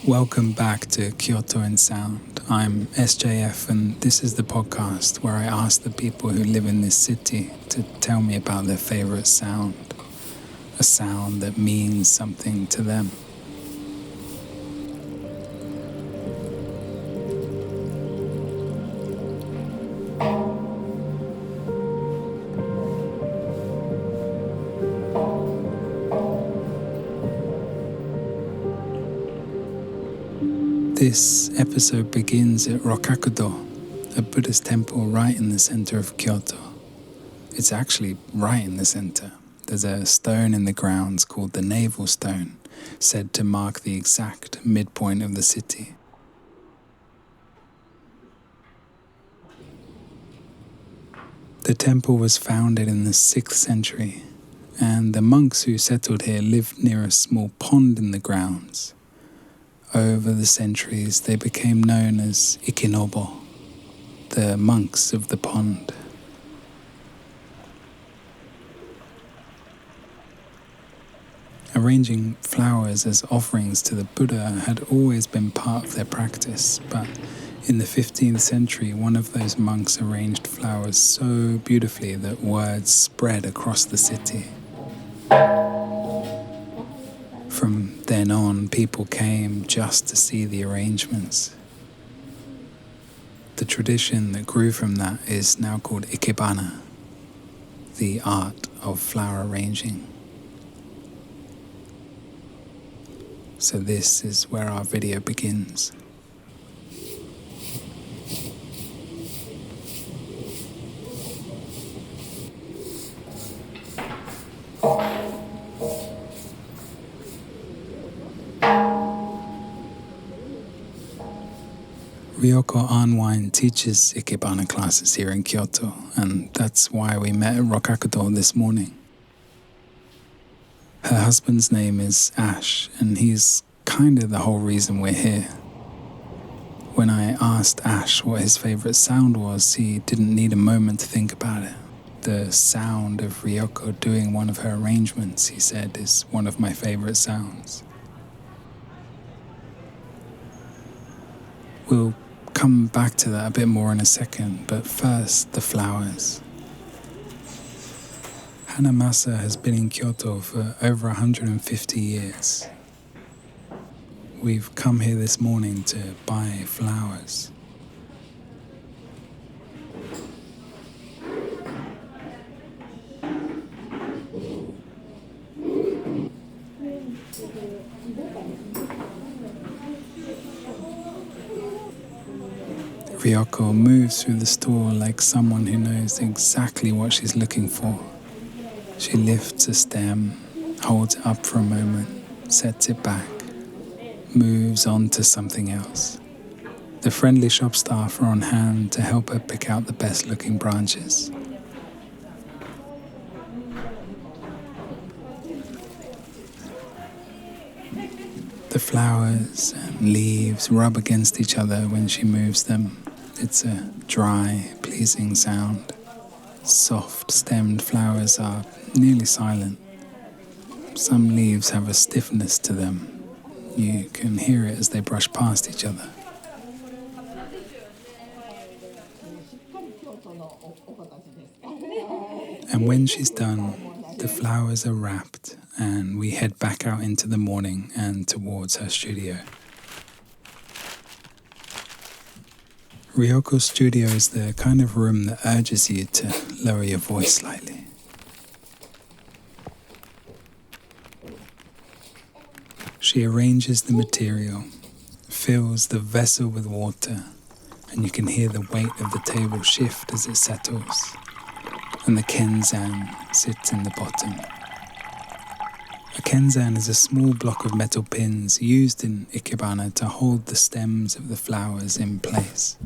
Welcome back to Kyoto in Sound. I'm SJF, and this is the podcast where I ask the people who live in this city to tell me about their favorite sound, a sound that means something to them. This episode begins at Rokkaku-do, a Buddhist temple right in the center of Kyoto. It's actually right in the center. There's a stone in the grounds called the Navel Stone, said to mark the exact midpoint of the city. The temple was founded in the 6th century, and the monks who settled here lived near a small pond in the grounds. Over the centuries, they became known as Ikebana, the monks of the pond. Arranging flowers as offerings to the Buddha had always been part of their practice, but in the 15th century, one of those monks arranged flowers so beautifully that words spread across the city. From then on, people came just to see the arrangements. The tradition that grew from that is now called Ikebana, the art of flower arranging. So this is where our video begins. Ryoko teaches Ikebana classes here in Kyoto, and that's why we met at Rokkaku-do this morning. Her husband's name is Ash, and he's kind of the whole reason we're here. When I asked Ash what his favorite sound was, he didn't need a moment to think about it. The sound of Ryoko doing one of her arrangements, he said, is one of my favorite sounds. We'll come back to that a bit more in a second, but first, the flowers. Hanamasa has been in Kyoto for over 150 years. We've come here this morning to buy flowers. Ryoko moves through the store like someone who knows exactly what she's looking for. She lifts a stem, holds it up for a moment, sets it back, moves on to something else. The friendly shop staff are on hand to help her pick out the best looking branches. The flowers and leaves rub against each other when she moves them. It's a dry, pleasing sound. Soft-stemmed flowers are nearly silent. Some leaves have a stiffness to them. You can hear it as they brush past each other. And when she's done, the flowers are wrapped, and we head back out into the morning and towards her studio. Ryoko's studio is the kind of room that urges you to lower your voice slightly. She arranges the material, fills the vessel with water, and you can hear the weight of the table shift as it settles, and the kenzan sits in the bottom. A kenzan is a small block of metal pins used in Ikebana to hold the stems of the flowers in place.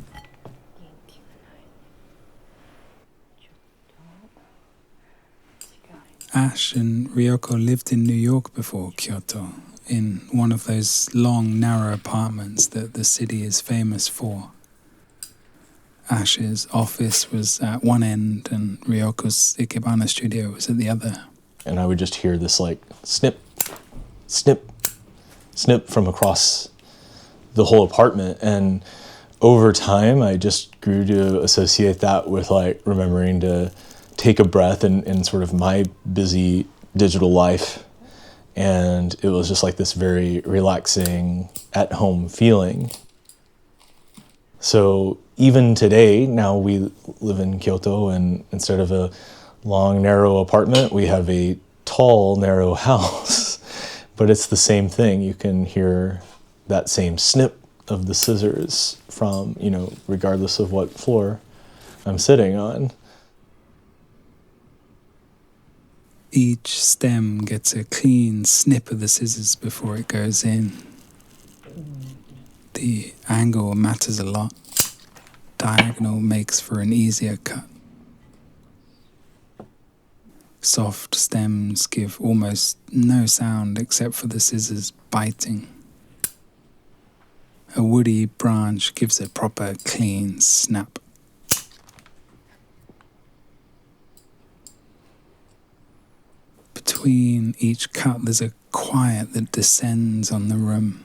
Ash and Ryoko lived in New York before Kyoto, in one of those long, narrow apartments that the city is famous for. Ash's office was at one end and Ryoko's Ikebana studio was at the other. And I would just hear this like snip, snip, snip from across the whole apartment. And over time, I just grew to associate that with like remembering to take a breath in sort of my busy digital life. And it was just like this very relaxing, at-home feeling. So even today, now we live in Kyoto, and instead of a long, narrow apartment, we have a tall, narrow house. But it's the same thing. You can hear that same snip of the scissors from, regardless of what floor I'm sitting on. Each stem gets a clean snip of the scissors before it goes in. The angle matters a lot. Diagonal makes for an easier cut. Soft stems give almost no sound except for the scissors biting. A woody branch gives a proper clean snap. Between each cut there's a quiet that descends on the room.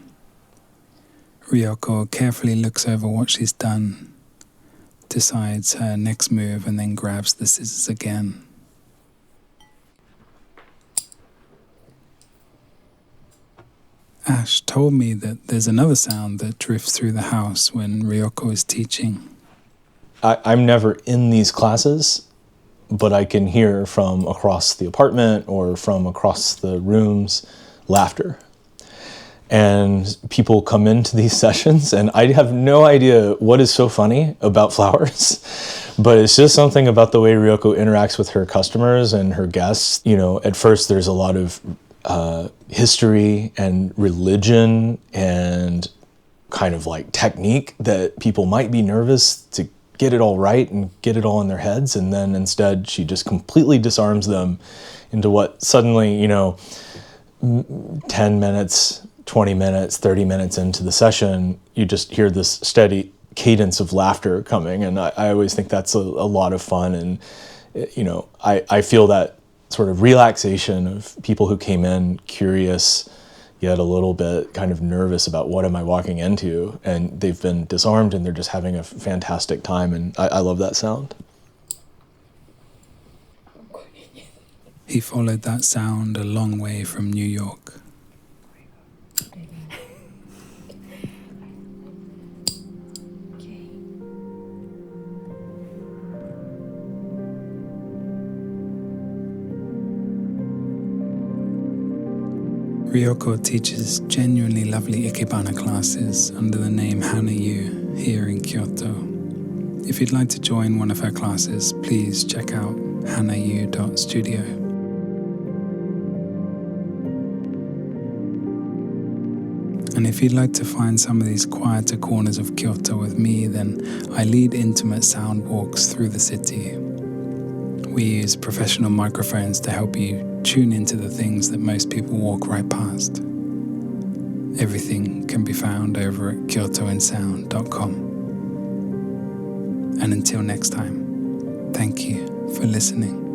Ryoko carefully looks over what she's done, decides her next move, and then grabs the scissors again. Ash told me that there's another sound that drifts through the house when Ryoko is teaching. I'm never in these classes, but I can hear from across the apartment or from across the rooms laughter. And people come into these sessions, and I have no idea what is so funny about flowers, but it's just something about the way Ryoko interacts with her customers and her guests. At first there's a lot of history and religion and kind of like technique that people might be nervous to get it all right and get it all in their heads, and then instead she just completely disarms them into what suddenly, 10 minutes, 20 minutes, 30 minutes into the session, you just hear this steady cadence of laughter coming. And I always think that's a lot of fun. And, I feel that sort of relaxation of people who came in curious, yet a little bit kind of nervous about what am I walking into. And they've been disarmed and they're just having a fantastic time. And I love that sound. He followed that sound a long way from New York. Ryoko teaches genuinely lovely Ikebana classes under the name HanaYou here in Kyoto. If you'd like to join one of her classes, please check out hanayou.studio. And if you'd like to find some of these quieter corners of Kyoto with me, then I lead intimate sound walks through the city. We use professional microphones to help you tune into the things that most people walk right past. Everything can be found over at kyotoinsound.com. And until next time, thank you for listening.